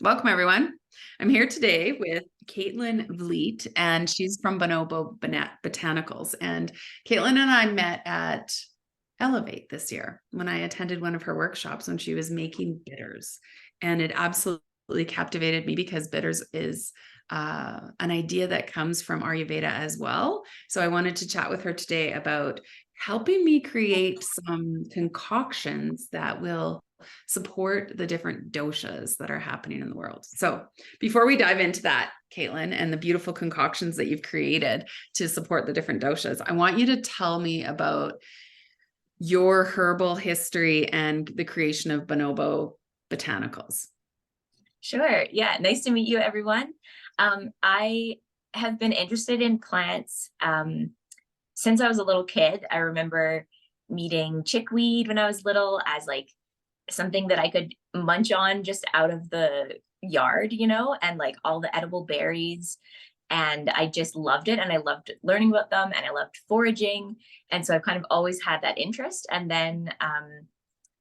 Welcome, everyone. I'm here today with Caitlin Vliet, and she's from Bonobo Botanicals. And Caitlin and I met at Elevate this year when I attended one of her workshops when she was making bitters. And it absolutely captivated me because bitters is an idea that comes from Ayurveda as well. So I wanted to chat with her today about helping me create some concoctions that will support the different doshas that are happening in the world. So before we dive into that, Caitlin, and the beautiful concoctions that you've created to support the different doshas, I want you to tell me about your herbal history and the creation of Bonobo Botanicals. Sure. Yeah. Nice to meet you, everyone. I have been interested in plants since I was a little kid. I remember meeting chickweed when I was little as like something that I could munch on just out of the yard, and like all the edible berries. And I just loved it. And I loved learning about them and I loved foraging. And so I've kind of always had that interest. And then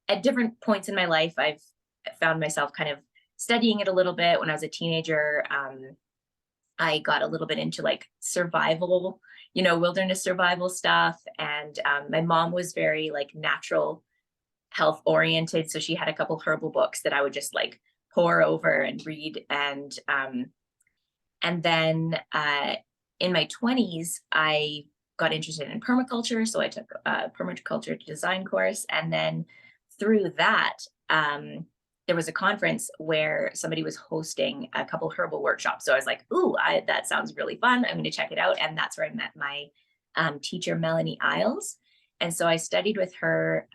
at different points in my life, I've found myself kind of studying it a little bit. When I was a teenager, I got a little bit into like survival, wilderness survival stuff. And my mom was very like natural health oriented. So she had a couple herbal books that I would just like pour over and read. And then in my 20s, I got interested in permaculture. So I took a permaculture design course. And then through that, there was a conference where somebody was hosting a couple herbal workshops. So I was like, ooh, that sounds really fun. I'm going to check it out. And that's where I met my teacher, Melanie Isles. And so I studied with her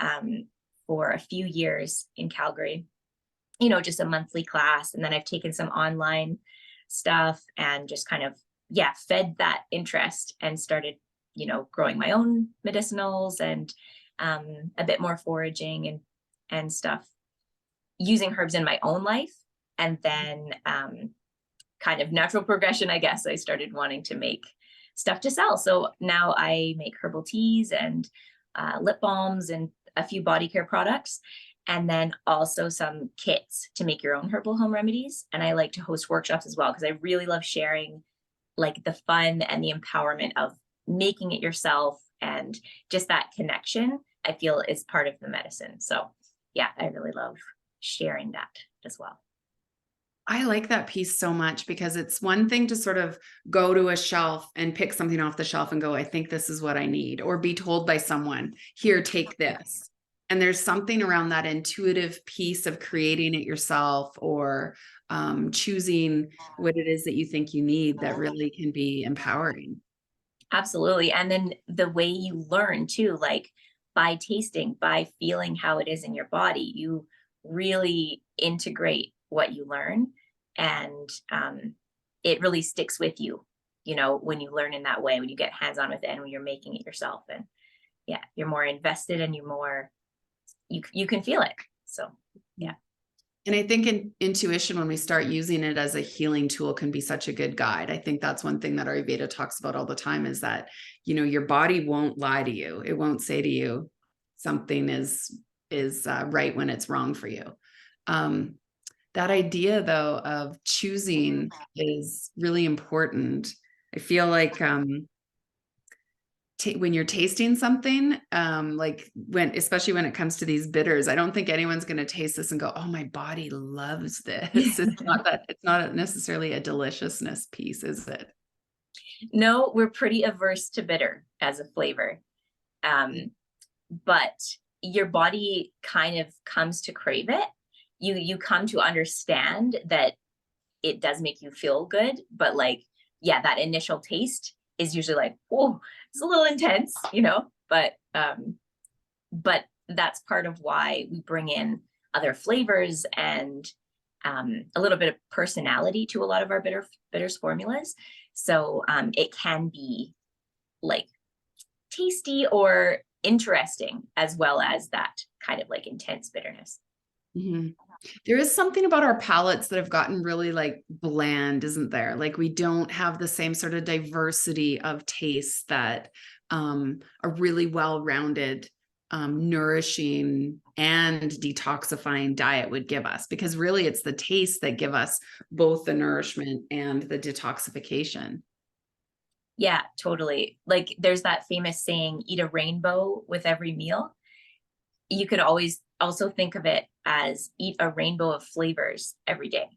for a few years in Calgary, just a monthly class. And then I've taken some online stuff and just kind of, fed that interest and started, growing my own medicinals and a bit more foraging and stuff, using herbs in my own life. And then kind of natural progression, I guess, I started wanting to make stuff to sell. So now I make herbal teas and lip balms and a few body care products, and then also some kits to make your own herbal home remedies. And I like to host workshops as well, because I really love sharing like the fun and the empowerment of making it yourself, and just that connection I feel is part of the medicine. So yeah, I really love sharing that as well. I like that piece so much because it's one thing to sort of go to a shelf and pick something off the shelf and go, I think this is what I need, or be told by someone, here, take this. And there's something around that intuitive piece of creating it yourself, or choosing what it is that you think you need, that really can be empowering. Absolutely. And then the way you learn too, like by tasting, by feeling how it is in your body, you really integrate what you learn, and it really sticks with you, when you learn in that way, when you get hands-on with it and when you're making it yourself. And yeah, you're more invested and you can feel it. So yeah. And I think intuition, when we start using it as a healing tool, can be such a good guide. I think that's one thing that Ayurveda talks about all the time, is that, your body won't lie to you. It won't say to you something is right when it's wrong for you. That idea, though, of choosing is really important. I feel like when you're tasting something, especially when it comes to these bitters, I don't think anyone's going to taste this and go, oh, my body loves this. It's not necessarily a deliciousness piece, is it? No, we're pretty averse to bitter as a flavor. But your body kind of comes to crave it. You come to understand that it does make you feel good, but like, yeah, that initial taste is usually like, oh, it's a little intense, but that's part of why we bring in other flavors and a little bit of personality to a lot of our bitters formulas. So it can be like tasty or interesting, as well as that kind of like intense bitterness. Mm-hmm. There is something about our palates that have gotten really like bland, isn't there? Like we don't have the same sort of diversity of tastes that a really well-rounded, nourishing and detoxifying diet would give us, because really it's the taste that give us both the nourishment and the detoxification. Yeah, totally. Like there's that famous saying, eat a rainbow with every meal. You could always also think of it as eat a rainbow of flavors every day.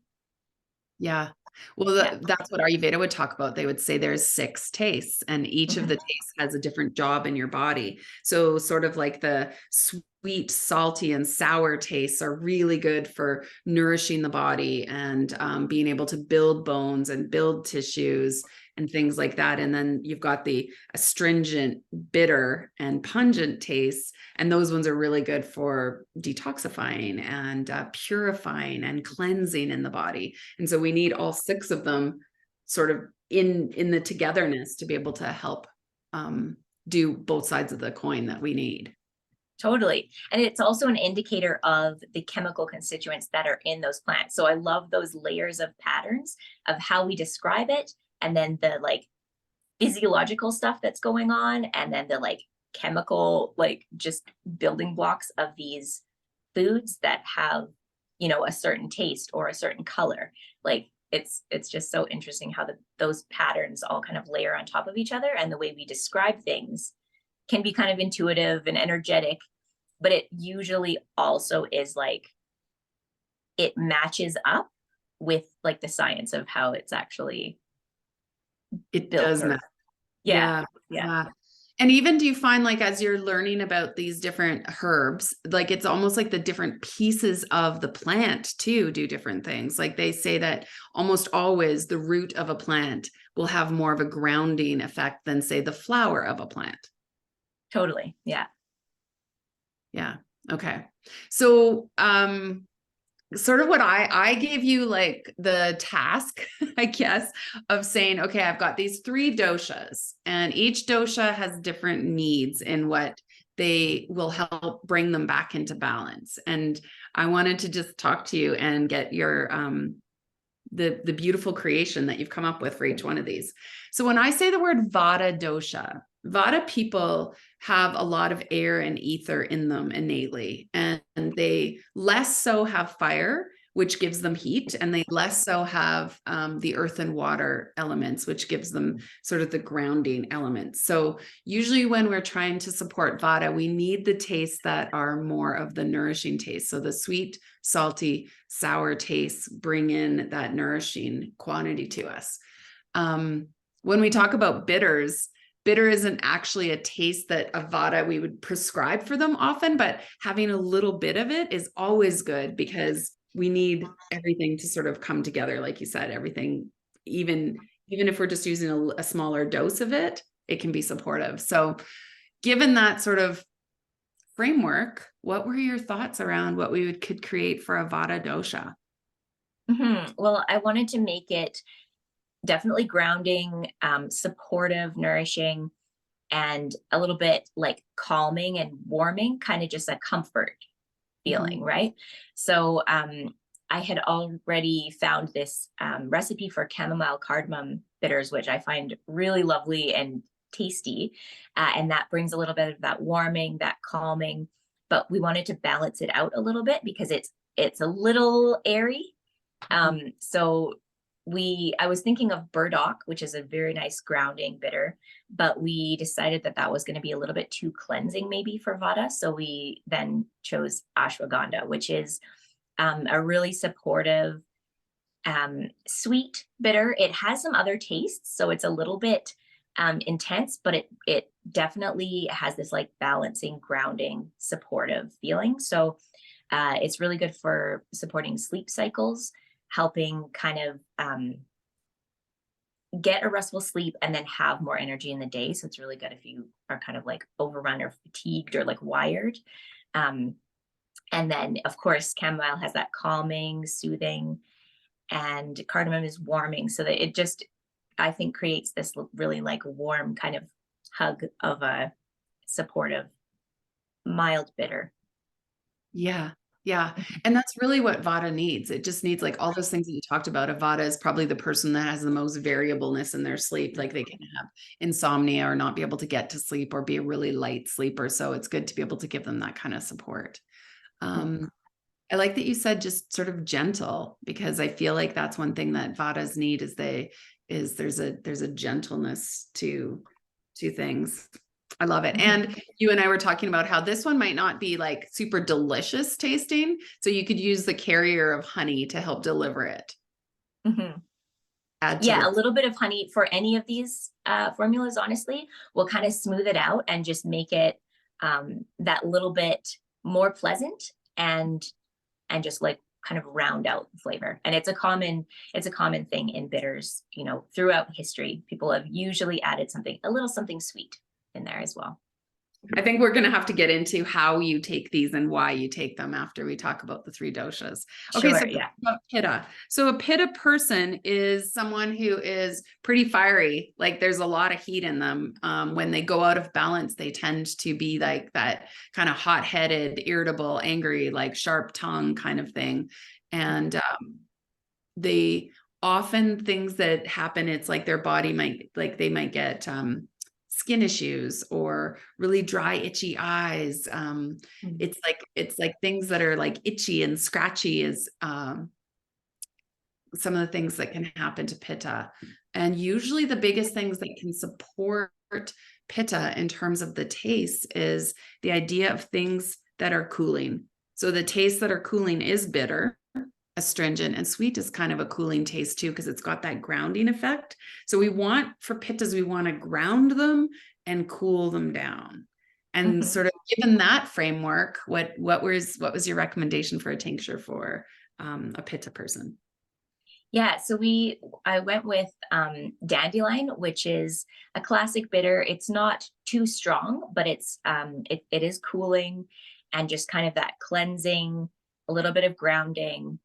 Yeah. Well, Yeah. that's what Ayurveda would talk about. They would say there's 6 tastes, and each of the tastes has a different job in your body. So sort of like the sweet, salty, and sour tastes are really good for nourishing the body and being able to build bones and build tissues and things like that. And then you've got the astringent, bitter, and pungent tastes. And those ones are really good for detoxifying and purifying and cleansing in the body. And so we need all 6 of them sort of in the togetherness to be able to help do both sides of the coin that we need. Totally. And it's also an indicator of the chemical constituents that are in those plants. So I love those layers of patterns of how we describe it, and then the like physiological stuff that's going on, and then the like chemical, like just building blocks of these foods that have, you know, a certain taste or a certain color. Like it's just so interesting how those patterns all kind of layer on top of each other, and the way we describe things can be kind of intuitive and energetic, but it usually also is like it matches up with like the science of how it's actually It built. does matter. Yeah. Yeah. And even do you find, like, as you're learning about these different herbs, like it's almost like the different pieces of the plant too do different things. Like they say that almost always the root of a plant will have more of a grounding effect than, say, the flower of a plant. Totally. Yeah. Yeah. Okay. So, sort of what I gave you, like the task, I guess, of saying, okay, I've got these 3 doshas, and each dosha has different needs in what they will help bring them back into balance. And I wanted to just talk to you and get your the beautiful creation that you've come up with for each one of these. So when I say the word Vata dosha, Vata people have a lot of air and ether in them innately, and they less so have fire, which gives them heat, and they less so have the earth and water elements, which gives them sort of the grounding elements. So usually when we're trying to support Vata, we need the tastes that are more of the nourishing taste. So the sweet, salty, sour tastes bring in that nourishing quantity to us. When we talk about bitters, bitter isn't actually a taste that a Vata we would prescribe for them often, but having a little bit of it is always good, because we need everything to sort of come together. Like you said, everything, even if we're just using a smaller dose of it, it can be supportive. So given that sort of framework, what were your thoughts around what we could create for a Vata dosha? Well, I wanted to make it definitely grounding, supportive, nourishing, and a little bit like calming and warming, kind of just a comfort feeling, right? So I had already found this recipe for chamomile cardamom bitters, which I find really lovely and tasty. And that brings a little bit of that warming, that calming, but we wanted to balance it out a little bit because it's a little airy. So I was thinking of burdock, which is a very nice grounding bitter, but we decided that that was going to be a little bit too cleansing maybe for Vata. So we then chose ashwagandha, which is a really supportive, sweet bitter. It has some other tastes, so it's a little bit intense, but it definitely has this like balancing, grounding, supportive feeling. So it's really good for supporting sleep cycles, helping kind of get a restful sleep and then have more energy in the day. So it's really good if you are kind of like overrun or fatigued or like wired. And then of course, chamomile has that calming, soothing, and cardamom is warming. So that it just, I think, creates this really like warm kind of hug of a supportive, mild bitter. Yeah. Yeah. And that's really what Vata needs. It just needs, like, all those things that you talked about. A Vata is probably the person that has the most variableness in their sleep. Like they can have insomnia or not be able to get to sleep or be a really light sleeper. So it's good to be able to give them that kind of support. I like that you said just sort of gentle, because I feel like that's one thing that Vadas need is there's a gentleness to things. I love it. And you and I were talking about how this one might not be like super delicious tasting. So you could use the carrier of honey to help deliver it. Add to Yeah, the a little bit of honey for any of these formulas, honestly, will kind of smooth it out and just make it that little bit more pleasant and just like kind of round out the flavor. And it's a common thing in bitters, you know, throughout history. People have usually added a little something sweet in there as well. I think we're going to have to get into how you take these and why you take them after we talk about the 3 doshas. Okay, Sure, so yeah. about pitta. So a pitta person is someone who is pretty fiery. Like there's a lot of heat in them. When they go out of balance, they tend to be like that kind of hot-headed, irritable, angry, like sharp tongue kind of thing. And they often things that happen, it's like their body might, like they might get skin issues or really dry, itchy eyes. It's like things that are like itchy and scratchy is some of the things that can happen to pitta. And usually the biggest things that can support pitta in terms of the taste is the idea of things that are cooling. So the taste that are cooling is bitter, astringent, and sweet is kind of a cooling taste too, because it's got that grounding effect. So we want, for pittas, we want to ground them and cool them down. And sort of given that framework, what was your recommendation for a tincture for a pitta person? Yeah, so I went with dandelion, which is a classic bitter. It's not too strong, but it is cooling and just kind of that cleansing, a little bit of grounding.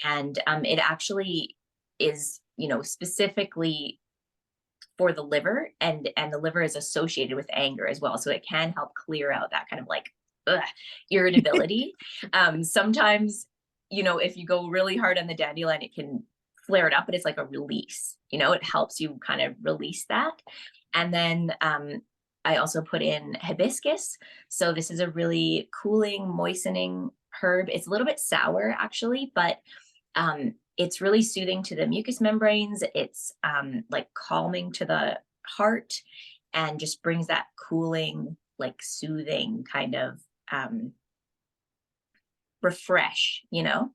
And it actually is, you know, specifically for the liver, and the liver is associated with anger as well. So it can help clear out that kind of like irritability. Sometimes, you know, if you go really hard on the dandelion, it can flare it up, but it's like a release, you know, it helps you kind of release that. And then I also put in hibiscus. So this is a really cooling, moistening herb. It's a little bit sour actually, but it's really soothing to the mucous membranes. It's like calming to the heart and just brings that cooling, like soothing kind of refresh, you know?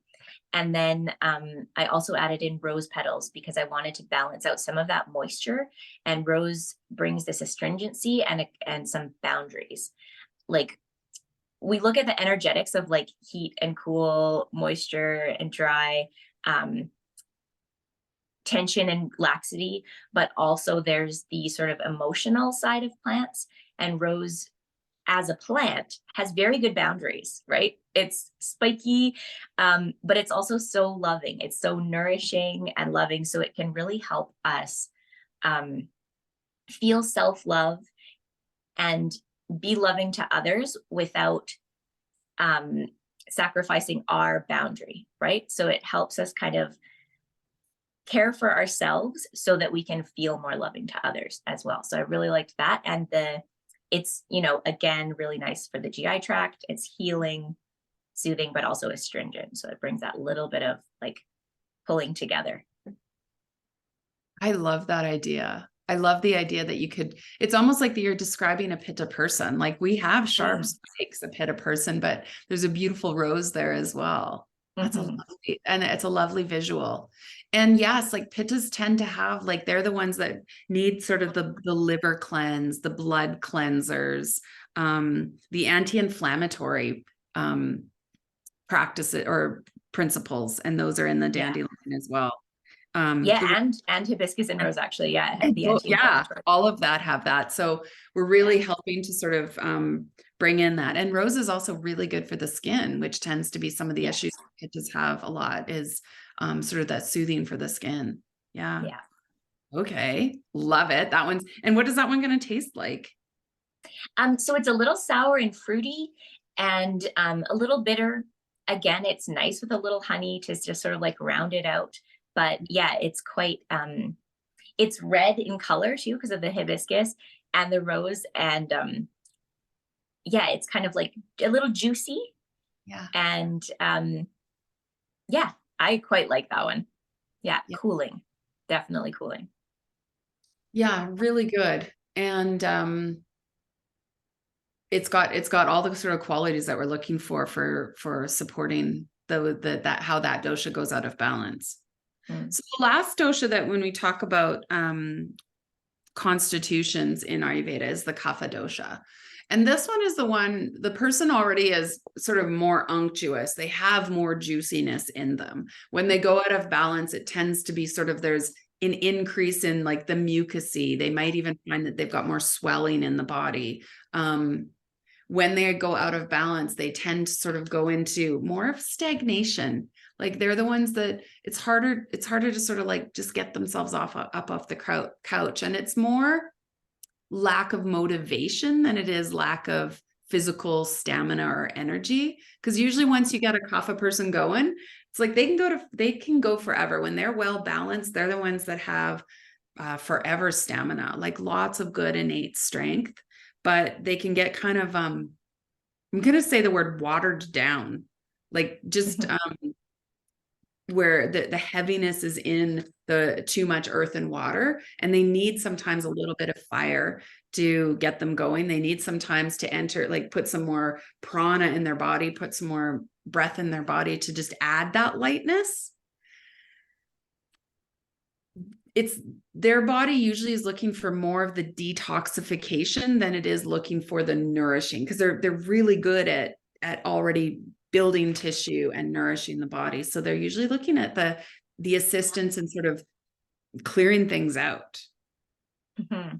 And then I also added in rose petals because I wanted to balance out some of that moisture. And rose brings this astringency and some boundaries. Like we look at the energetics of like heat and cool, moisture and dry, tension and laxity, but also there's the sort of emotional side of plants. And rose as a plant has very good boundaries, right? It's spiky, but it's also so loving. It's so nourishing and loving. So it can really help us feel self-love and be loving to others without sacrificing our boundary, right? So it helps us kind of care for ourselves so that we can feel more loving to others as well. So I really liked that. And it's, you know, again, really nice for the GI tract. It's healing, soothing, but also astringent. So it brings that little bit of like pulling together. I love that idea. I love the idea that you could, it's almost like you're describing a pitta person. Like we have sharp spikes, a pitta person, but there's a beautiful rose there as well. That's a lovely, and it's a lovely visual. And yes, like pittas tend to have, like, they're the ones that need sort of the liver cleanse, the blood cleansers, the anti-inflammatory practices or principles. And those are in the dandelion as well. And hibiscus and rose actually, yeah, all of that have that. So we're really helping to sort of bring in that. And rose is also really good for the skin, which tends to be some of the issues pittas have a lot, is sort of that soothing for the skin. Yeah. Okay, love it. That one's, and what is that one going to taste like? So it's a little sour and fruity and a little bitter. Again, it's nice with a little honey to just sort of like round it out. But yeah, it's quite, it's red in color too because of the hibiscus and the rose. And yeah, it's kind of like a little juicy Yeah. And yeah, I quite like that one. Yeah, Yeah. cooling, definitely cooling. Yeah, really good. And it's got all the sort of qualities that we're looking for supporting that how that dosha goes out of balance. Mm. So the last dosha that when we talk about constitutions in Ayurveda is the kapha dosha. And this one is the person already is sort of more unctuous. They have more juiciness in them. When they go out of balance, it tends to be sort of there's an increase in like the mucousy. They might even find that they've got more swelling in the body. When they go out of balance, they tend to sort of go into more of stagnation. Like they're the ones that it's harder to sort of like just get themselves up off the couch. And it's more lack of motivation than it is lack of physical stamina or energy. Because usually once you get a kapha person going, it's like they can go forever. When they're well balanced, they're the ones that have forever stamina, like lots of good innate strength, but they can get kind of I'm gonna say the word watered down, like just where the heaviness is in the too much earth and water, and they need sometimes a little bit of fire to get them going. They need sometimes to enter, like put some more prana in their body, put some more breath in their body to just add that lightness. It's their body usually is looking for more of the detoxification than it is looking for the nourishing, because they're really good at already building tissue and nourishing the body. So they're usually looking at the assistance and sort of clearing things out. Mm-hmm.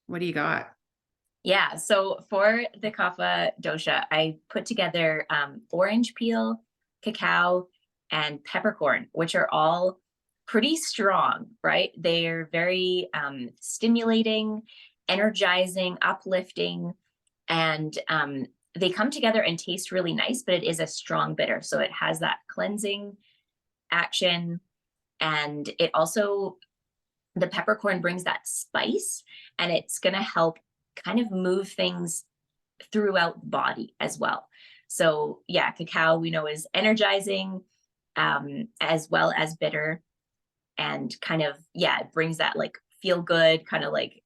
What do you got? Yeah, so for the kapha dosha, I put together orange peel, cacao, and peppercorn, which are all pretty strong, right? They're very stimulating, energizing, uplifting, and they come together and taste really nice, but it is a strong bitter. So it has that cleansing action, and it also, the peppercorn brings that spice, and it's going to help kind of move things throughout the body as well. So yeah, cacao we know is energizing, as well as bitter, and kind of, yeah, it brings that like feel good, kind of like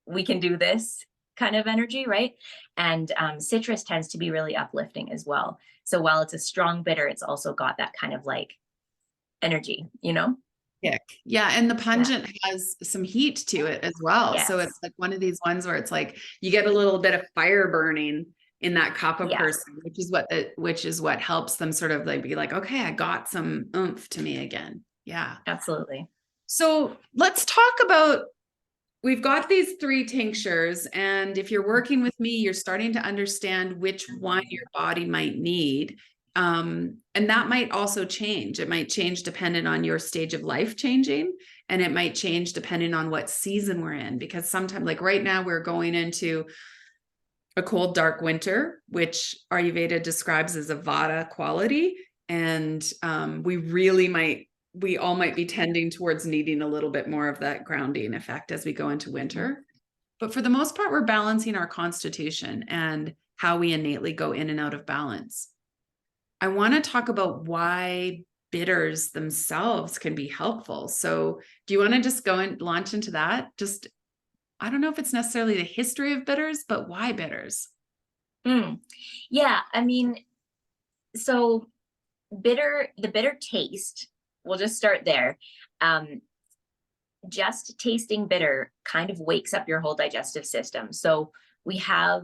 we can do this kind of energy, right? And citrus tends to be really uplifting as well. So while it's a strong bitter, it's also got that kind of like energy, you know? Kick. Yeah, and the Yeah. pungent has some heat to it as well. So it's Yes. like one of these ones where it's like you get a little bit of fire burning in that kapha Yeah, person, which is what helps them sort of like be like, okay, I got some oomph to me again. Yeah. absolutely. So let's talk about, we've got these 3 tinctures, and if you're working with me, you're starting to understand which one your body might need. And that might also change. It might change depending on your stage of life changing, and it might change depending on what season we're in, because sometimes, like right now, we're going into a cold, dark winter, which Ayurveda describes as a vata quality. And we all might be tending towards needing a little bit more of that grounding effect as we go into winter. But for the most part, we're balancing our constitution and how we innately go in and out of balance. I want to talk about why bitters themselves can be helpful. So do you want to just go and launch into that? Just, I don't know if it's necessarily the history of bitters, but why bitters? Mm. Yeah, I mean, so the bitter taste, we'll just start there. Um, just tasting bitter kind of wakes up your whole digestive system. So we have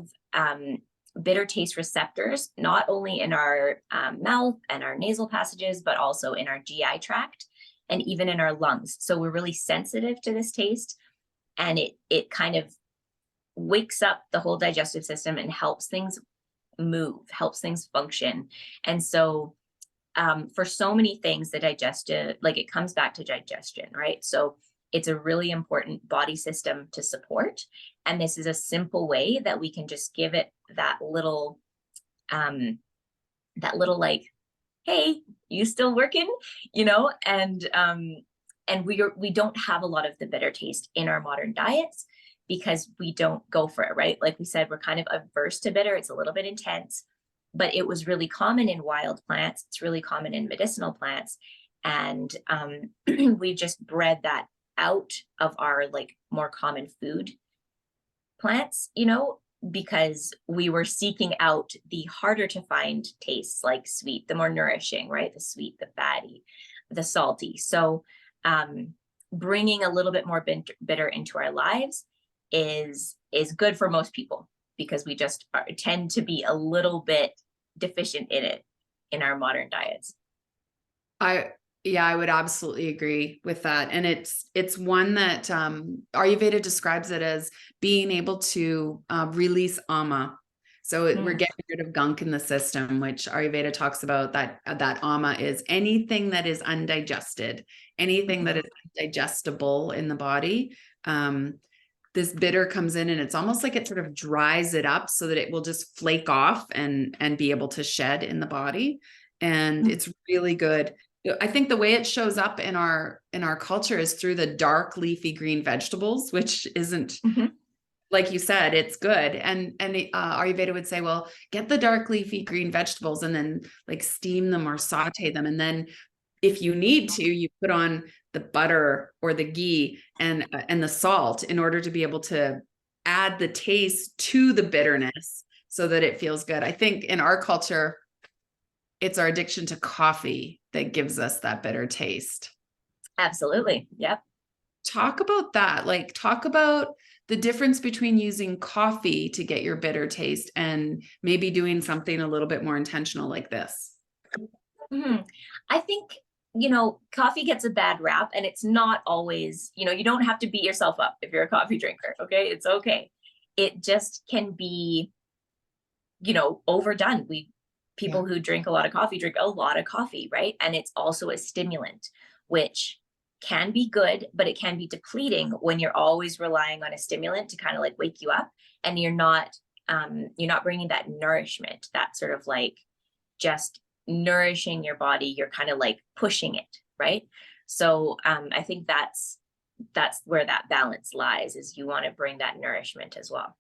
bitter taste receptors, not only in our mouth and our nasal passages, but also in our GI tract and even in our lungs. So we're really sensitive to this taste, and it kind of wakes up the whole digestive system and helps things move, helps things function. And so for so many things, the digestive, like it comes back to digestion, right? So it's a really important body system to support. And this is a simple way that we can just give it that little like, hey, you still working, you know? And we don't have a lot of the bitter taste in our modern diets. because we don't go for it, right? Like we said, we're kind of averse to bitter. It's a little bit intense, but it was really common in wild plants. It's really common in medicinal plants. And we just bred that out of our like more common food plants, you know, because we were seeking out the harder to find tastes, like sweet, the more nourishing, right? The sweet, the fatty, the salty. So bringing a little bit more bitter into our lives is good for most people, because we just tend to be a little bit deficient in it in our modern diets. Yeah, I would absolutely agree with that. And it's one that Ayurveda describes it as being able to release ama. So we're getting rid of gunk in the system, which Ayurveda talks about, that ama is anything that is undigested, anything that is digestible in the body. This bitter comes in and it's almost like it sort of dries it up so that it will just flake off and be able to shed in the body. And it's really good. I think the way it shows up in our culture is through the dark leafy green vegetables, which isn't, like you said, it's good. And Ayurveda would say, well, get the dark leafy green vegetables and then like steam them or saute them. And then if you need to, you put on the butter or the ghee and the salt in order to be able to add the taste to the bitterness so that it feels good. I think in our culture, it's our addiction to coffee that gives us that bitter taste. Absolutely. Yep. Talk about that. Like, talk about the difference between using coffee to get your bitter taste and maybe doing something a little bit more intentional like this. I think, you know, coffee gets a bad rap, and it's not always, you know, you don't have to beat yourself up if you're a coffee drinker. Okay. It's okay. It just can be, you know, overdone. People who drink a lot of coffee drink a lot of coffee, right? And it's also a stimulant, which can be good, but it can be depleting when you're always relying on a stimulant to kind of like wake you up, and you're not bringing that nourishment, that sort of like just nourishing your body. You're kind of like pushing it, right? So I think that's where that balance lies, is you want to bring that nourishment as well.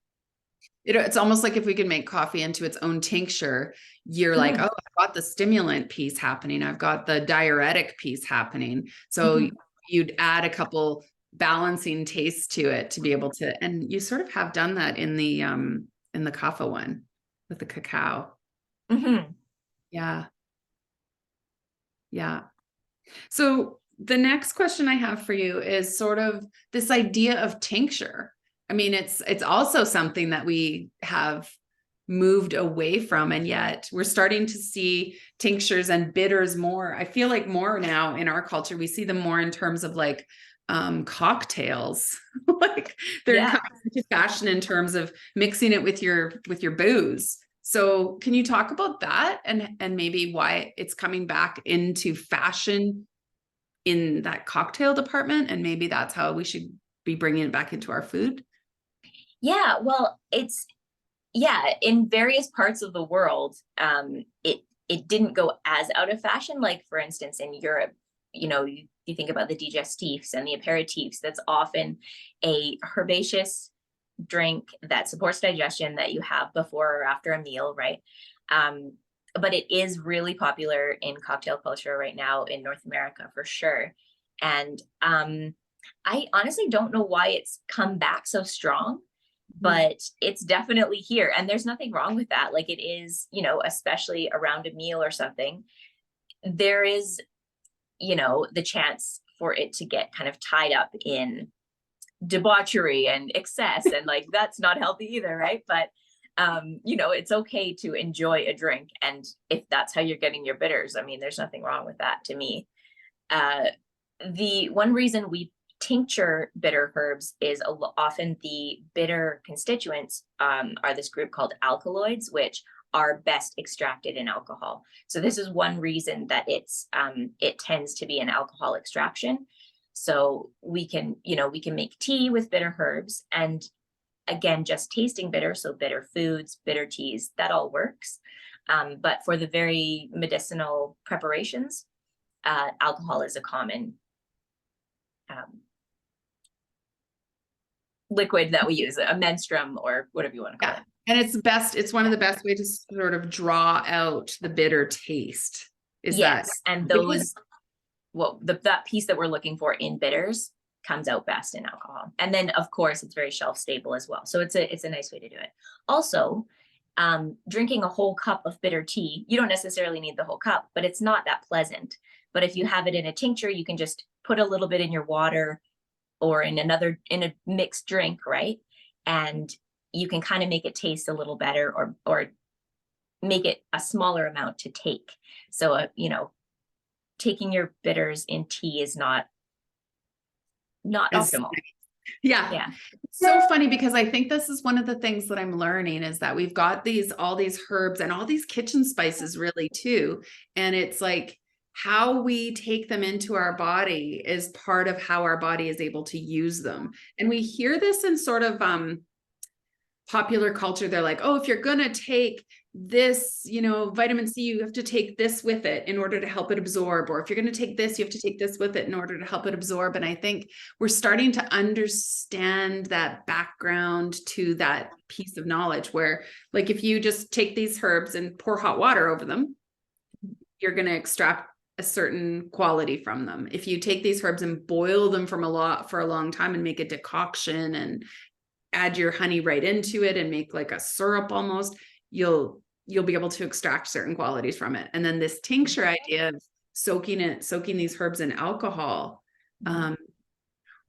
It's almost like if we could make coffee into its own tincture, you're like, oh, I've got the stimulant piece happening. I've got the diuretic piece happening. So you'd add a couple balancing tastes to it to be able to, and you sort of have done that in the kapha one with the cacao. Yeah. Yeah. So the next question I have for you is sort of this idea of tincture. I mean, it's also something that we have moved away from, and yet we're starting to see tinctures and bitters more. I feel like more now in our culture, we see them more in terms of like cocktails. Like they're kind of into fashion in terms of mixing it with your booze. So can you talk about that and maybe why it's coming back into fashion in that cocktail department, and maybe that's how we should be bringing it back into our food? Yeah, well, in various parts of the world, it didn't go as out of fashion. Like for instance, in Europe, you know, you think about the digestifs and the aperitifs. That's often a herbaceous drink that supports digestion that you have before or after a meal, right? But it is really popular in cocktail culture right now in North America for sure. And I honestly don't know why it's come back so strong, but it's definitely here. And there's nothing wrong with that. Like it is, you know, especially around a meal or something, there is, you know, the chance for it to get kind of tied up in debauchery and excess, and like that's not healthy either, right? But you know, it's okay to enjoy a drink, and if that's how you're getting your bitters, I mean, there's nothing wrong with that to me. The one reason we tincture bitter herbs is often the bitter constituents are this group called alkaloids, which are best extracted in alcohol. So this is one reason that it tends to be an alcohol extraction. So we can make tea with bitter herbs, and again, just tasting bitter, so bitter foods, bitter teas, that all works. But for the very medicinal preparations, alcohol is a common liquid that we use, a menstruum or whatever you want to call Yeah. it. And it's one of the best ways to sort of draw out the bitter taste. Is that Yes, and those, well, that piece that we're looking for in bitters comes out best in alcohol. And then of course it's very shelf stable as well. So it's a nice way to do it. Also, drinking a whole cup of bitter tea, you don't necessarily need the whole cup, but it's not that pleasant. But if you have it in a tincture, you can just put a little bit in your water or in a mixed drink, right? And you can kind of make it taste a little better, or make it a smaller amount to take. So, taking your bitters in tea is not optimal. Yeah. Yeah. It's so funny because I think this is one of the things that I'm learning is that we've got all these herbs and all these kitchen spices really too. And it's like how we take them into our body is part of how our body is able to use them. And we hear this in sort of popular culture. They're like, oh, if you're going to take this, vitamin C, you have to take this with it in order to help it absorb. Or if you're going to take this, you have to take this with it in order to help it absorb. And I think we're starting to understand that background to that piece of knowledge where, like, if you just take these herbs and pour hot water over them, you're going to extract a certain quality from them. If you take these herbs and boil them for a long time and make a decoction and add your honey right into it and make like a syrup almost, you'll be able to extract certain qualities from it. And then this tincture idea of soaking these herbs in alcohol,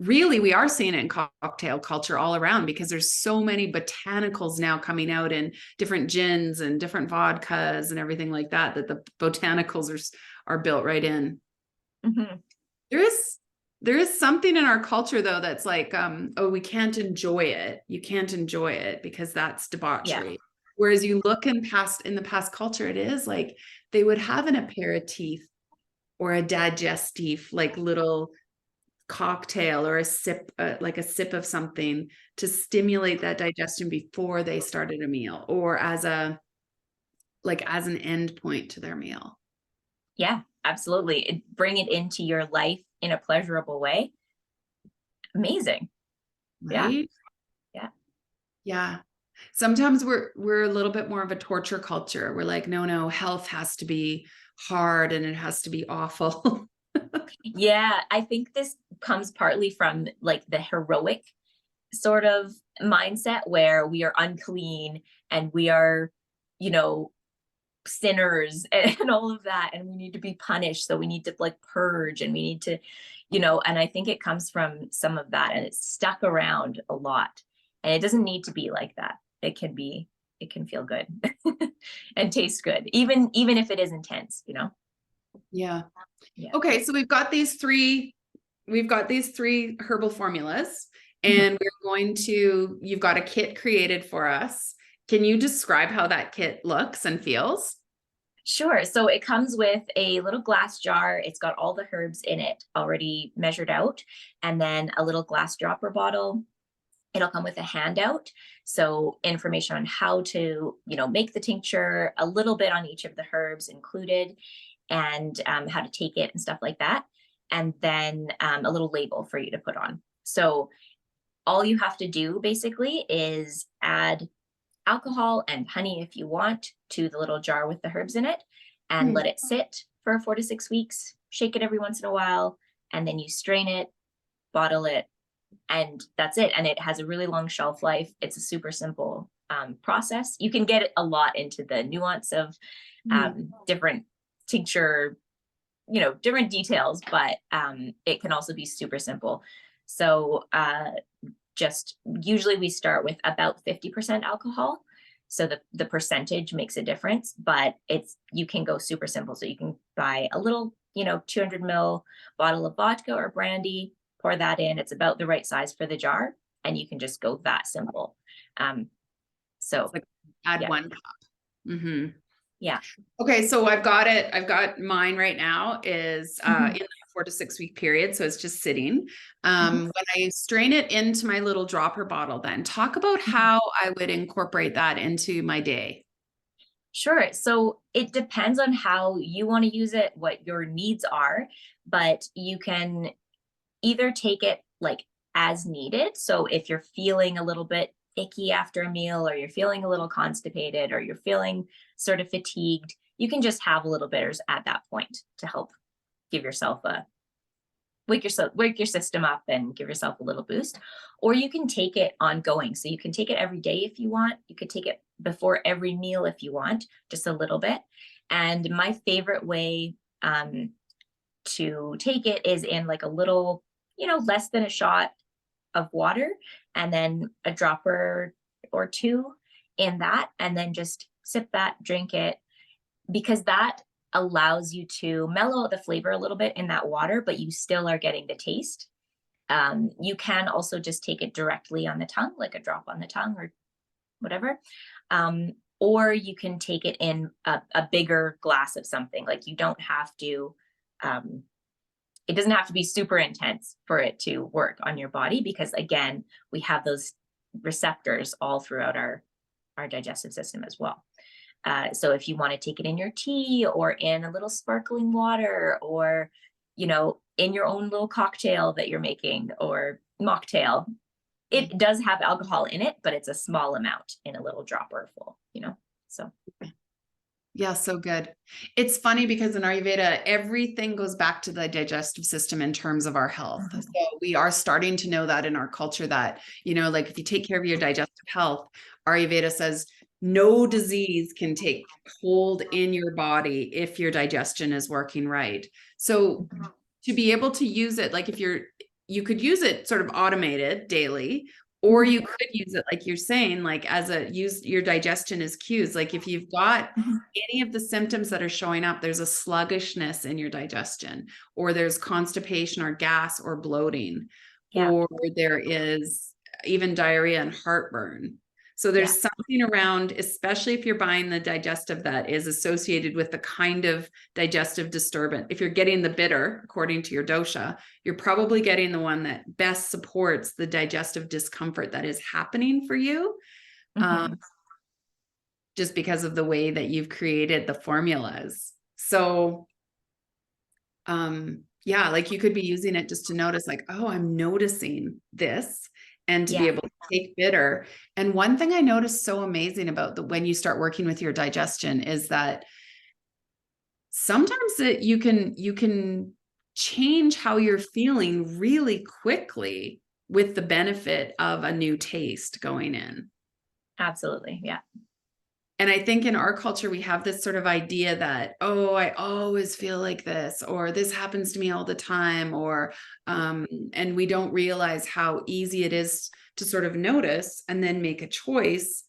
really we are seeing it in cocktail culture all around because there's so many botanicals now coming out in different gins and different vodkas and everything like that the botanicals are built right in. Mm-hmm. There is something in our culture though that's like, oh, we can't enjoy it. You can't enjoy it because that's debauchery. Yeah. Whereas you look in the past culture, it is like they would have an aperitif or a digestif, like little cocktail or a sip, like a sip of something to stimulate that digestion before they started a meal or as an end point to their meal. Yeah, absolutely. Bring it into your life in a pleasurable way. Amazing. Right? Yeah. Yeah. Sometimes we're a little bit more of a torture culture. We're like, no, health has to be hard and it has to be awful. Yeah, I think this comes partly from like the heroic sort of mindset where we are unclean and we are, sinners and all of that, and we need to be punished, so we need to like purge and we need to, and I think it comes from some of that and it's stuck around a lot, and it doesn't need to be like that. It can feel good and taste good even if it is intense. Yeah. Okay, so we've got these three herbal formulas, and you've got a kit created for us. Can you describe how that kit looks and feels? Sure. So it comes with a little glass jar. It's got all the herbs in it already measured out, and then a little glass dropper bottle. It'll come with a handout. So information on how to, make the tincture, a little bit on each of the herbs included, and how to take it and stuff like that. And then a little label for you to put on. So all you have to do basically is add alcohol and honey if you want to the little jar with the herbs in it, and let it sit for 4 to 6 weeks. Shake it every once in a while, and then you strain it, bottle it, and that's it. And it has a really long shelf life. It's a super simple process. You can get a lot into the nuance of different tincture, different details, but it can also be super simple. So just usually we start with about 50% alcohol. So the percentage makes a difference, but you can go super simple. So you can buy a little, 200 ml bottle of vodka or brandy, pour that in. It's about the right size for the jar, and you can just go that simple. So like add 1 cup. Mm-hmm. Yeah. Okay, so I've got mine right now is in the 4 to 6 week period, so it's just sitting. When I strain it into my little dropper bottle, then talk about how I would incorporate that into my day. Sure. So it depends on how you want to use it, what your needs are, but you can either take it like as needed. So if you're feeling a little bit icky after a meal, or you're feeling a little constipated, or you're feeling sort of fatigued, you can just have a little bitters at that point to help give yourself a wake your system up and give yourself a little boost. Or you can take it ongoing. So you can take it every day if you want. You could take it before every meal if you want, just a little bit. And my favorite way to take it is in like a little, less than a shot of water, and then a dropper or two in that, and then just sip that, drink it, because that allows you to mellow out the flavor a little bit in that water, but you still are getting the taste. You can also just take it directly on the tongue, like a drop on the tongue or whatever. Or you can take it in a bigger glass of something. Like you don't have to, it doesn't have to be super intense for it to work on your body, because again, we have those receptors all throughout our digestive system as well. So if you want to take it in your tea, or in a little sparkling water, or, in your own little cocktail that you're making, or mocktail, it does have alcohol in it, but it's a small amount in a little dropper full, so. Yeah, so good. It's funny because in Ayurveda, everything goes back to the digestive system in terms of our health. Mhm. So we are starting to know that in our culture that, like if you take care of your digestive health, Ayurveda says no disease can take hold in your body if your digestion is working right. So to be able to use it, like you could use it sort of automated daily, or you could use it, like you're saying, like use your digestion as cues. Like if you've got any of the symptoms that are showing up, there's a sluggishness in your digestion, or there's constipation or gas or bloating, Yeah. or there is even diarrhea and heartburn. So there's something around, especially if you're buying the digestive that is associated with the kind of digestive disturbance. If you're getting the bitter, according to your dosha, you're probably getting the one that best supports the digestive discomfort that is happening for you. Just because of the way that you've created the formulas. So, like you could be using it just to notice, like, oh, I'm noticing this, and to be able to take bitter. And one thing I noticed so amazing about when you start working with your digestion is that sometimes you can change how you're feeling really quickly with the benefit of a new taste going in. Absolutely. Yeah. And I think in our culture, we have this sort of idea that, oh, I always feel like this, or this happens to me all the time, or, and we don't realize how easy it is to sort of notice and then make a choice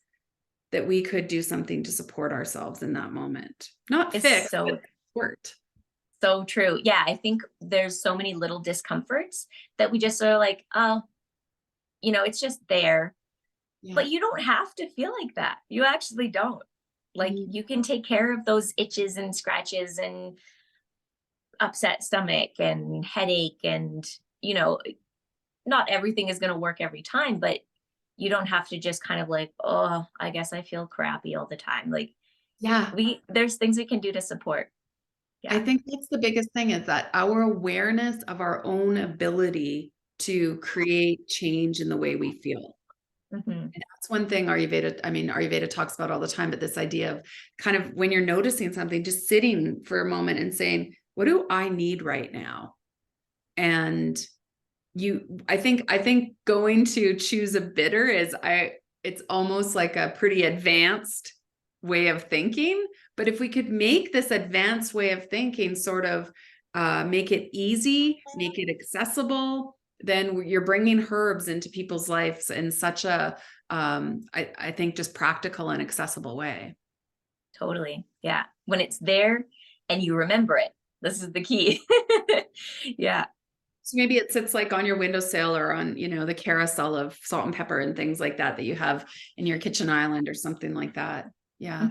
that we could do something to support ourselves in that moment. Not fix, but support. So true. Yeah. I think there's so many little discomforts that we just are like, oh, it's just there. Yeah. But you don't have to feel like that. You actually don't. Like you can take care of those itches and scratches and upset stomach and headache, and not everything is going to work every time, but you don't have to just kind of like, oh, I guess I feel crappy all the time. Like there's things we can do to support. Yeah. I think that's the biggest thing, is that our awareness of our own ability to create change in the way we feel. And that's one thing Ayurveda talks about all the time, but this idea of kind of when you're noticing something, just sitting for a moment and saying, what do I need right now? And I think going to choose a bitter it's almost like a pretty advanced way of thinking. But if we could make this advanced way of thinking sort of make it easy, make it accessible, then you're bringing herbs into people's lives in such a, I think, just practical and accessible way. Totally. Yeah. When it's there and you remember it, this is the key. Yeah. So maybe it sits like on your windowsill, or on, the carousel of salt and pepper and things like that you have in your kitchen island or something like that. Yeah.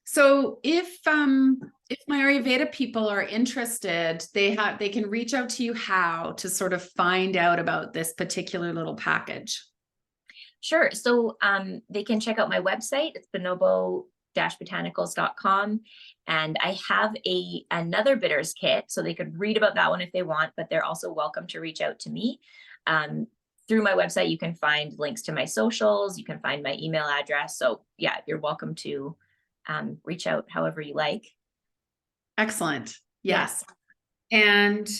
So if my Ayurveda people are interested, they can reach out to you how to sort of find out about this particular little package. Sure. So they can check out my website. It's Bonobo botanicals.com. And I have another bitters kit, so they could read about that one if they want, but they're also welcome to reach out to me. Through my website, you can find links to my socials, you can find my email address. So yeah, you're welcome to reach out however you like. Excellent. Yeah. Yes. And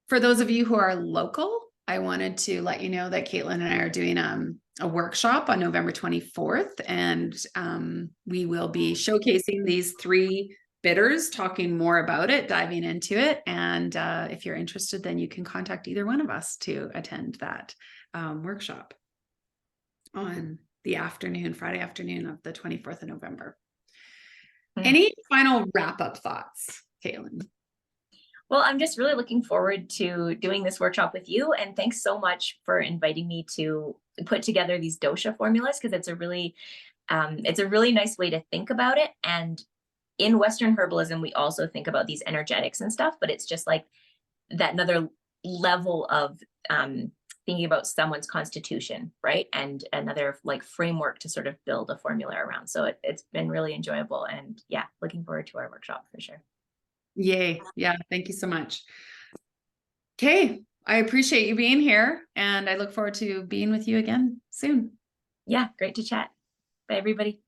for those of you who are local, I wanted to let you know that Caitlin and I are doing a workshop on November 24th, and we will be showcasing these 3 bitters, talking more about it, diving into it. And if you're interested, then you can contact either one of us to attend that workshop on the Friday afternoon of the 24th of November. Any final wrap-up thoughts, Caitlin? Well, I'm just really looking forward to doing this workshop with you. And thanks so much for inviting me to put together these dosha formulas, because it's a really nice way to think about it. And in Western herbalism, we also think about these energetics and stuff, but it's just like that another level of thinking about someone's constitution, right? And another like framework to sort of build a formula around. So it's been really enjoyable, and yeah, looking forward to our workshop for sure. Yay. Yeah. Thank you so much. Okay. I appreciate you being here, and I look forward to being with you again soon. Yeah. Great to chat. Bye, everybody.